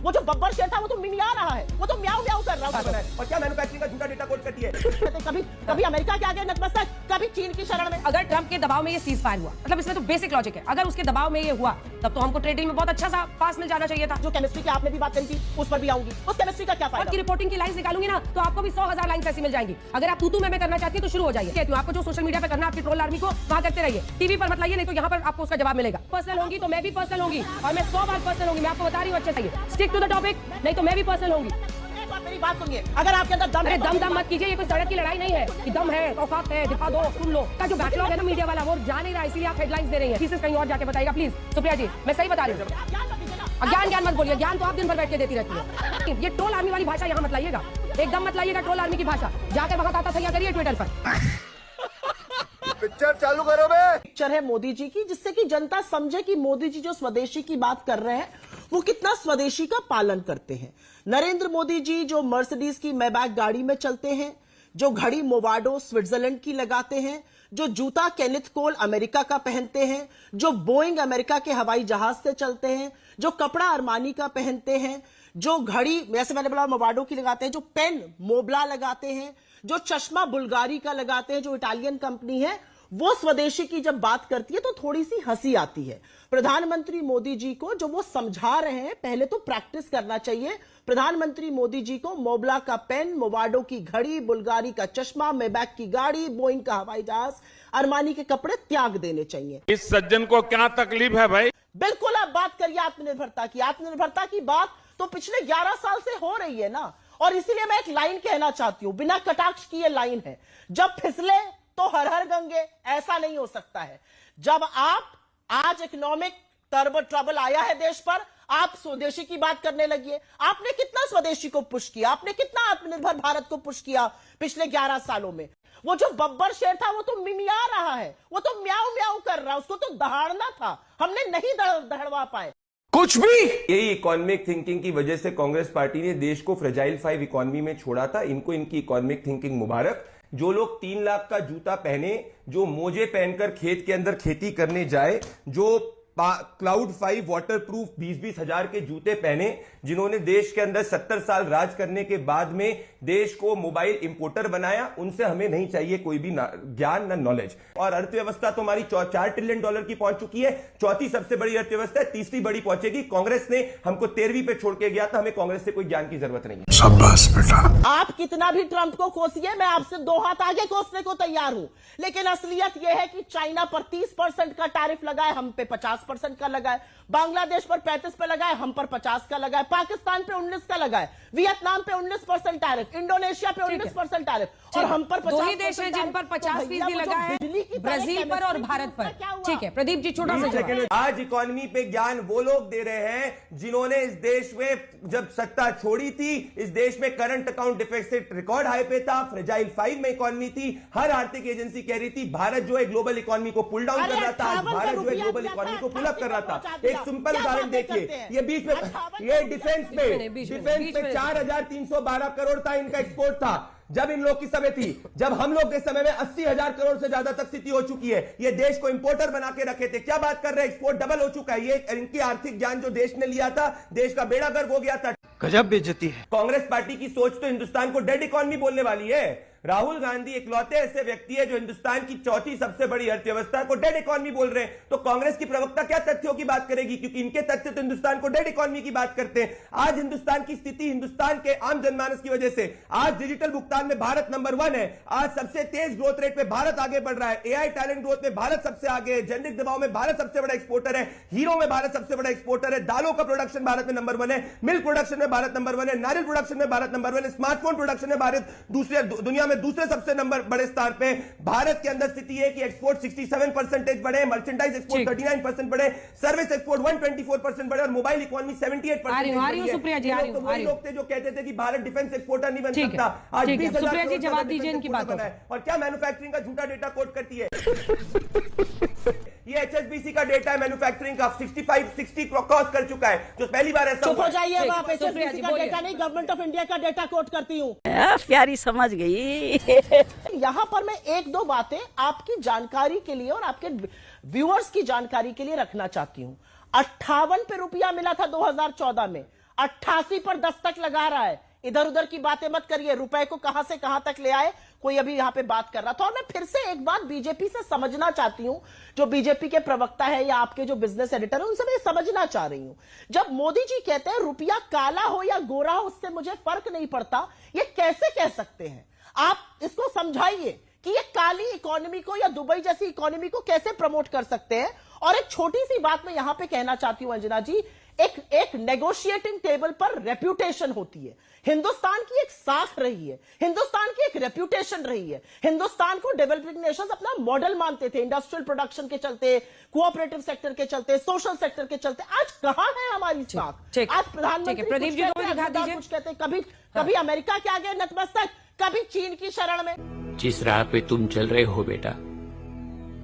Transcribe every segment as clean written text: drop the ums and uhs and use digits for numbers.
वो जो बब्बर शेर था वो तो मिमिया रहा है, वो तो म्याऊ म्याऊ कर रहा है। और क्या मैन्युफैक्चरिंग का झूठा डेटा कोड करती है? कभी कभी अमेरिका के आगे नतमस्तक, कभी चीन की शरण में। अगर ट्रंप के दबाव में ये सीज फायर हुआ, मतलब इसमें तो बेसिक लॉजिक है, अगर उसके दबाव में ये हुआ तब तो हमको ट्रेड डील में बहुत अच्छा सा पास मिल जाना चाहिए था। जो केमिस्ट्री की आपने भी बात करी थी उस पर भी आऊंगी, उस केमिस्ट्री का क्या फायदा? आपकी रिपोर्टिंग की लाइंस निकालूंगी ना तो आपको भी 100,000 लाइंस ऐसी मिल जाएंगी। अगर आप तू मैं करना चाहती है तो शुरू हो जाइए। कहती हूं आपको जो सोशल मीडिया पे करना, आपकी ट्रोल आर्मी को वहां करते रहिए, टीवी पर मत लाइए, नहीं तो यहाँ पर आपको उसका जवाब मिलेगा। पर्सनल होंगी तो मैं भी पर्सनल होंगी, और मैं 100 बार पर्सनल होंगी, मैं आपको बता रही हूँ अच्छे से। स्टिक टू द टॉपिक, नहीं तो मैं भी पर्सनल होंगी। मेरी बात सुनिए, अगर आपके अंदर दम है, दम मत कीजिए, ये कोई सड़क की लड़ाई नहीं है कि दम है, औकात है, दिखा दो, सुन लो। का जो बैकलॉग है ना मीडिया वाला, वो जा नहीं रहा, इसीलिए आप हेडलाइंस दे रही हैं। थीसिस कहीं और जाके बताइएगा प्लीज। सुप्रिया जी, मैं सही बता रही हूँ। ज्ञान मत बोलिए, ज्ञान तो आप दिन भर बैठ के देती रहती है। ये ट्रोल आर्मी वाली भाषा यहाँ मत लाइएगा, एकदम मत लाइएगा ट्रोल आर्मी की भाषा। जाकर वहां ताता थैया करिए ट्विटर पर। पिक्चर चालू करो बे। पिक्चर है मोदी जी की, जिससे कि जनता समझे कि मोदी जी जो स्वदेशी की बात कर रहे हैं वो कितना स्वदेशी का पालन करते हैं। नरेंद्र मोदी जी जो मर्सिडीज की मैबैक गाड़ी में चलते हैं, जो घड़ी मोवाडो स्विट्जरलैंड की लगाते हैं, जो जूता केनिथ कोल अमेरिका का पहनते हैं, जो बोइंग अमेरिका के हवाई जहाज से चलते हैं, जो कपड़ा अरमानी का पहनते हैं, जो घड़ी जैसे मैंने बोला मोवाडो की लगाते हैं, जो पेन मोबला लगाते हैं, जो चश्मा बुल्गारी का लगाते हैं, जो इटालियन कंपनी है, वो स्वदेशी की जब बात करती है तो थोड़ी सी हंसी आती है। प्रधानमंत्री मोदी जी को जो वो समझा रहे हैं, पहले तो प्रैक्टिस करना चाहिए। प्रधानमंत्री मोदी जी को मोबला का पेन, मोवाडो की घड़ी, बुल्गारी का चश्मा, मेबैक की गाड़ी, बोइंग का हवाई जहाज, अरमानी के कपड़े त्याग देने चाहिए। इस सज्जन को क्या तकलीफ है भाई? बिल्कुल, आप बात करिए आत्मनिर्भरता की। आत्मनिर्भरता की बात तो पिछले 11 साल से हो रही है ना, और इसीलिए मैं एक लाइन कहना चाहती हूं, बिना कटाक्ष की ये लाइन है, जब फिसले तो हर हर गंगे। ऐसा नहीं हो सकता है। जब आप आज इकोनॉमिक ट्रबल आया है देश पर, आप स्वदेशी की बात करने लगिए। आपने कितना स्वदेशी को पुश किया, आपने कितना आत्मनिर्भर भारत को पुश किया पिछले 11 सालों में। वो जो बब्बर शेर था वो तो मिमिया रहा है, वो तो म्याऊ म्याऊ कर रहा है, उसको तो दहाड़ना था, हमने नहीं दहड़वा पाए कुछ भी। यही इकोनॉमिक थिंकिंग की वजह से कांग्रेस पार्टी ने देश को फ्रेजाइल 5 इकोनॉमी में छोड़ा था। इनको इनकी इकोनॉमिक थिंकिंग मुबारक। जो लोग 3 लाख का जूता पहने, जो मोजे पहनकर खेत के अंदर खेती करने जाए, जो क्लाउड 5 वाटर प्रूफ 20-20 हजार के जूते पहने, जिन्होंने देश के अंदर 70 साल राज करने के बाद में देश को मोबाइल इंपोर्टर बनाया, उनसे हमें नहीं चाहिए कोई भी ज्ञान ना नॉलेज। और अर्थव्यवस्था तो हमारी 4 ट्रिलियन डॉलर की पहुंच चुकी है, चौथी सबसे बड़ी अर्थव्यवस्था है, तीसरी बड़ी पहुंचेगी। कांग्रेस ने हमको 13वीं पे छोड़ के गया था, हमें कांग्रेस से कोई ज्ञान की जरूरत नहीं है। शाबाश बेटा। आप कितना भी ट्रंप को कोसिए, मैं आपसे 2 हाथ आगे कोसने को तैयार हूं, लेकिन असलियत यह है कि चाइना पर 30% का टैरिफ लगाए, हम पे 50% का लगाए, बांग्लादेश पर 35 पे लगाए, हम पर 50 का लगाए, पाकिस्तान पे 19 का लगाए, वियतनाम पे 19% टैरिफ, इंडोनेशिया पे 19% टैरिफ, और हम पर 50%। दो ही देश हैं जिन पर 50% लगा है, ब्राजील पर और भारत पर। ठीक है प्रदीप जी, छोटा सा आज इकोनॉमी पे ज्ञान वो लोग दे रहे हैं जिन्होंने इस देश में जब सत्ता छोड़ी थी, इस देश में current account deficit record high पे था, फ्रेजाइल 5 में इकोनॉमी थी। हर आर्थिक एजेंसी कह रही थी भारत जो है ग्लोबल इकोनॉमी को पुल डाउन कर रहा था, आज भारत जो है ग्लोबल इकोनॉमी को पुल अप कर रहा था। एक सिंपल उदाहरण देखिए, ये बीच में ये डिफेंस में 4,312 करोड़ था इनका एक्सपोर्ट था जब इन लोग की समय थी। जब हम लोग के समय में 80,000 करोड़ से ज्यादा तक स्थिति हो चुकी है। ये देश को इंपोर्टर बना के रखे थे, क्या बात कर रहे हैं, एक्सपोर्ट डबल हो चुका है। ये इनकी आर्थिक ज्ञान जो देश ने लिया था, देश का बेड़ा गर्क हो गया था। गजब बेइज्जती है। कांग्रेस पार्टी की सोच तो हिंदुस्तान को डेड इकोनॉमी बोलने वाली है। राहुल गांधी इकलौते ऐसे व्यक्ति है जो हिंदुस्तान की चौथी सबसे बड़ी अर्थव्यवस्था को डेड इकोनॉमी बोल रहे हैं। तो कांग्रेस की प्रवक्ता क्या तथ्यों की बात करेगी, क्योंकि इनके तथ्य तो हिंदुस्तान को डेड इकोनॉमी की बात करते हैं। आज हिंदुस्तान की स्थिति, हिंदुस्तान के आम जनमानस की वजह से आज डिजिटल भुगतान में भारत नंबर 1 है। आज सबसे तेज ग्रोथ रेट पे भारत आगे बढ़ रहा है। एआई टैलेंट ग्रोथ में भारत सबसे आगे है। जेनेरिक दवाओं में भारत सबसे बड़ा एक्सपोर्टर है। हीरो में भारत सबसे बड़ा एक्सपोर्टर है। दालों का प्रोडक्शन भारत में नंबर 1 है। मिल्क प्रोडक्शन में भारत नंबर 1 है। नारियल प्रोडक्शन में भारत नंबर 1 है। स्मार्टफोन प्रोडक्शन में भारत दुनिया में दूसरे सबसे नंबर बड़े स्तर पे। भारत के अंदर स्थिति है कि एक्सपोर्ट 67% बढ़े, मर्चेंडाइज एक्सपोर्ट 39% बढ़े, सर्विस एक्सपोर्ट 124% बढ़े और मोबाइल इकोनॉमी 78% बढ़ी है। सुप्रिया जी, तो वही लोग थे जो कहते थे कि भारत डिफेंस एक्सपोर्टर नहीं बन सकता। आज 20,000 सुप्रिया जी जवाब दीजिए इनकी बातों का। और क्या मैन्युफैक्चरिंग का झूठा डेटा कोट करती है। ये एचएसबीसी का डेटा है मैन्युफैक्चरिंग का, 60 क्रॉस कर चुका है, जो पहली बार ऐसा चुप हो जाइए। आप एचएसबीसी का डेटा नहीं, गवर्नमेंट ऑफ इंडिया का डेटा कोट करती हूँ। प्यारी समझ गई। यहां पर मैं 1-2 बातें आपकी जानकारी के लिए और आपके व्यूअर्स की जानकारी के लिए रखना चाहती हूं। 58 पे रुपया मिला था 2014 में, 88 पर दस्तक लगा रहा है। इधर उधर की बातें मत करिए, रुपए को कहां से कहां तक ले आए कोई अभी यहां पे बात कर रहा था। और मैं फिर से एक बात बीजेपी से समझना चाहती हूं, जो बीजेपी के प्रवक्ता है या आपके जो बिजनेस एडिटर है उनसे मैं समझना चाह रही हूं। जब मोदी जी कहते हैं रुपया काला हो या गोरा हो उससे मुझे फर्क नहीं पड़ता, ये कैसे कह सकते हैं? आप इसको समझाइए कि ये काली इकोनॉमी को या दुबई जैसी इकोनॉमी को कैसे प्रमोट कर सकते हैं। और एक छोटी सी बात मैं यहां पे कहना चाहती हूं अंजना जी, एक नेगोशिएटिंग टेबल पर रेप्यूटेशन होती है। हिंदुस्तान की एक साख रही है, हिंदुस्तान की एक रेप्यूटेशन रही है। हिंदुस्तान को डेवलपिंग नेशंस अपना मॉडल मानते थे, इंडस्ट्रियल प्रोडक्शन के चलते, कोऑपरेटिव सेक्टर के चलते, सोशल सेक्टर के चलते। आज कहां है हमारी साख? आज प्रधानमंत्री प्रदीप जी को भी दिखा दीजिए। कुछ कहते, कभी अमेरिका के आगे नतमस्तक, कभी चीन की शरण में। जिस राह पे तुम चल रहे हो बेटा,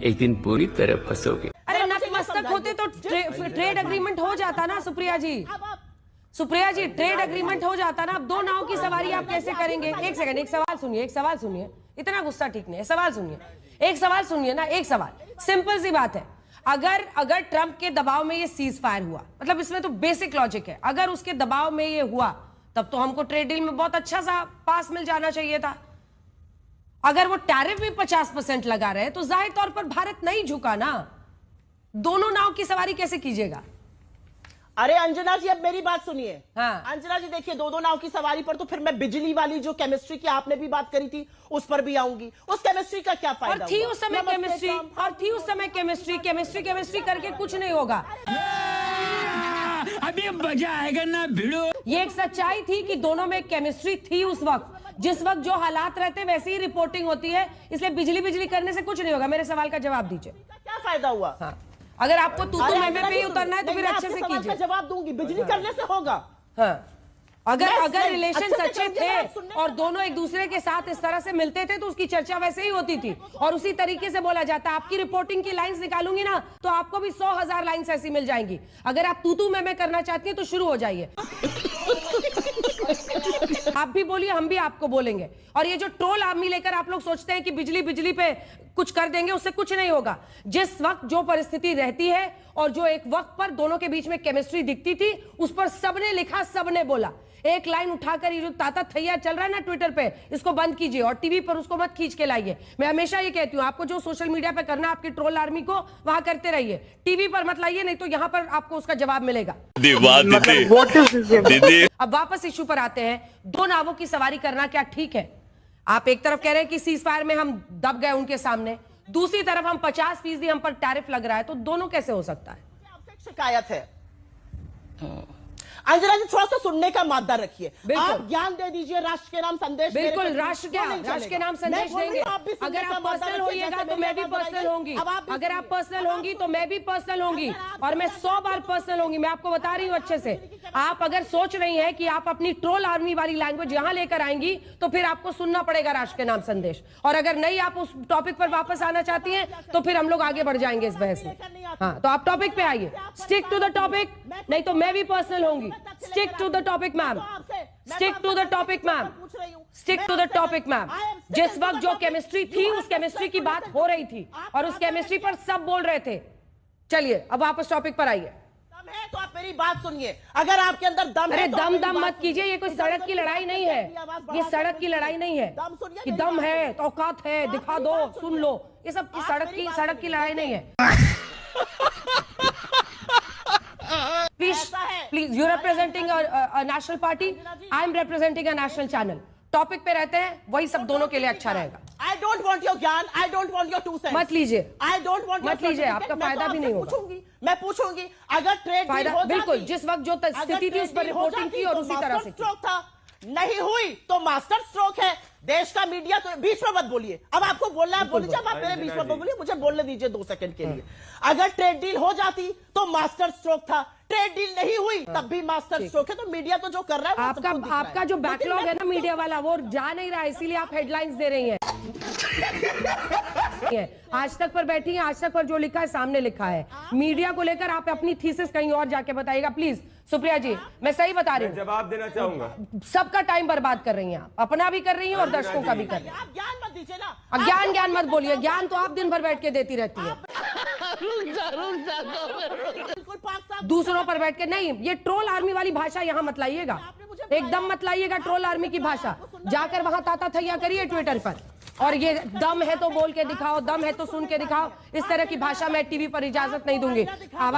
एक दिन बुरी तरह फंसोगे। अरे नतमस्तक होते तो ट्रेड एग्रीमेंट हो जाता ना सुप्रिया जी। सुप्रिया जी, ट्रेड एग्रीमेंट हो जाता ना। अब दो नाव की सवारी आप कैसे करेंगे? एक सेकंड, एक सवाल सुनिए, इतना गुस्सा ठीक नहीं है। सवाल सुनिए, एक सवाल सुनिए ना, एक सवाल, सिंपल सी बात है। अगर ट्रंप के दबाव में ये सीज फायर हुआ, मतलब इसमें तो बेसिक लॉजिक है, अगर उसके दबाव में ये हुआ तब तो हमको ट्रेड डील में बहुत अच्छा सा पास मिल जाना चाहिए था। अगर वो टैरिफ भी 50% लगा रहे तो जाहिर तौर पर भारत नहीं झुका ना। दोनों नाव की सवारी कैसे कीजिएगा? अरे अंजना जी, अब मेरी बात सुनिए। हाँ। अंजना जी देखिए, दो नाव की सवारी पर तो फिर मैं बिजली वाली जो केमिस्ट्री की आपने भी बात करी थी उस पर भी आऊंगी। उस केमिस्ट्री का क्या फायदा? और थी उस समय केमिस्ट्री करके कुछ नहीं होगा। अभी मजा आएगा ना भिड़ो। ये एक सच्चाई थी कि दोनों में केमिस्ट्री थी उस वक्त। जिस वक्त जो हालात रहते वैसी ही रिपोर्टिंग होती है, इसलिए बिजली करने से कुछ नहीं होगा। मेरे सवाल का जवाब दीजिए, क्या फायदा हुआ? हाँ। अगर आपको तू मैं पे ही उतरना है तो फिर अच्छे से कीजिए। जवाब दूंगी, बिजली करने से होगा। हाँ। अगर रिलेशन अच्छे थे और दोनों एक दूसरे के साथ इस तरह से मिलते थे तो उसकी चर्चा वैसे ही होती थी और उसी तरीके से बोला जाता। आपकी रिपोर्टिंग की लाइंस निकालूंगी ना तो आपको भी 100,000 लाइंस ऐसी मिल जाएंगी। अगर आप तू मैं करना चाहती हैं तो शुरू हो जाइए। आप भी बोलिए, हम भी आपको बोलेंगे। और ये जो ट्रोल आर्मी लेकर आप लोग सोचते हैं कि बिजली पे कुछ कर देंगे, उससे कुछ नहीं होगा। जिस वक्त जो परिस्थिति रहती है और जो एक वक्त पर दोनों के बीच में केमिस्ट्री दिखती थी, उस पर सबने लिखा, सबने बोला। एक लाइन उठाकर ये जो ताता थैया चल रहा है ना ट्विटर पे, इसको बंद कीजिए और टीवी पर उसको मत खींच के लाइए। मैं हमेशा ये कहती हूँ, आपको जो सोशल मीडिया पे करना आपकी ट्रोल आर्मी को वहां करते रहिए, टीवी पर मत लाइए, नहीं तो यहाँ पर आपको उसका जवाब मिलेगा। अब वापस इश्यू पर आते हैं। दो नावों की सवारी करना क्या ठीक है? आप एक तरफ कह रहे हैं कि सीज फायर में हम दब गए उनके सामने, दूसरी तरफ हम 50% हम पर टैरिफ लग रहा है, तो दोनों कैसे हो सकता है? आपसे शिकायत है अंजना जी, थोड़ा सा सुनने का मादा रखिए। आप ज्ञान दे दीजिए, राष्ट्र के नाम संदेश। बिल्कुल, राष्ट्र के नाम संदेश देंगे। अगर आप पर्सनल होइएगा तो मैं भी पर्सनल होंगी, अगर आप पर्सनल होंगी तो मैं भी पर्सनल होंगी, और मैं 100 बार पर्सनल होंगी। मैं आपको बता रही हूँ अच्छे से। आप अगर सोच रही हैं कि आप अपनी ट्रोल आर्मी वाली लैंग्वेज यहां लेकर आएंगी तो फिर आपको सुनना पड़ेगा राष्ट्र के नाम संदेश। और अगर नहीं आप उस टॉपिक पर वापस आना चाहती हैं तो फिर हम लोग आगे बढ़ जाएंगे इस बहस में। हाँ, तो आप टॉपिक पे आइए, स्टिक टू द टॉपिक, नहीं तो मैं भी पर्सनल होंगी। Stick to the topic, ma'am. Stick to the topic, ma'am. Stick to the topic, ma'am. जिस वक्त जो केमिस्ट्री थी उस केमिस्ट्री की बात हो रही थी और उस केमिस्ट्री पर सब बोल रहे थे। चलिए अब वापस टॉपिक पर आइए। दम है तो आप मेरी बात सुनिए। अगर आपके अंदर दम है, अरे दम मत कीजिए, ये कोई सड़क की लड़ाई नहीं है। ये सड़क की लड़ाई नहीं है कि दम है, औकात है, दिखा दो, सुन लो। ये सब सड़क की लड़ाई नहीं है। Please, you're representing a national party. I'm representing a national channel. Topic पे रहते हैं, वही सब दोनों के लिए अच्छा रहेगा। I don't want your ज्ञान, I don't want your 2 cents. मत लीजिए, I don't want your मत लीजिए, आपका फायदा भी नहीं होगा। मैं पूछूंगी अगर ट्रेड डील हो जाती, बिल्कुल, जिस वक्त जो स्थिति थी उस पर रिपोर्टिंग की और उसी तरह से स्ट्रोक था, नहीं हुई तो मास्टर स्ट्रोक है। देश का मीडिया तो बीच में मत बोलिए। अब आपको बोलना है बोलिए, जब आप मेरे बीच में बोलिए, मुझे बोलने दीजिए 2 सेकंड के लिए। अगर ट्रेड डील हो जाती तो मास्टर स्ट्रोक था, ट्रेड डील नहीं हुई तब भी मास्टर स्ट्रोक है। तो मीडिया तो जो कर रहा है आपका जो बैकलॉग है ना मीडिया वाला, वो जा नहीं रहा है, इसीलिए आप हेडलाइंस दे रही हैं। आज तक पर बैठी हैं, आज तक पर जो लिखा है सामने लिखा है। मीडिया को लेकर आप अपनी थीसिस कहीं और जाके बताइएगा प्लीज। सुप्रिया जी, मैं सही बता रही हूँ, जवाब देना चाहूंगा। सबका टाइम बर्बाद कर रही हैं आप, अपना भी कर रही हैं और दर्शकों का भी कर रही हैं। आप ज्ञान मत दीजिए ना। अब ज्ञान मत बोलिए, ज्ञान तो आप दिन भर बैठ के देती रहती है। बिल्कुल पाक साफ दूसरों पर बैठ के नहीं, ये ट्रोल आर्मी वाली भाषा यहाँ मत लाइएगा, एकदम मत लाइएगा ट्रोल आर्मी की भाषा। जाकर वहां ताता थैया करिए ट्विटर पर, और ये दम है तो बोल के दिखाओ, दम है तो सुन के दिखाओ, इस तरह की भाषा मैं टीवी पर इजाजत नहीं दूंगी। आवाज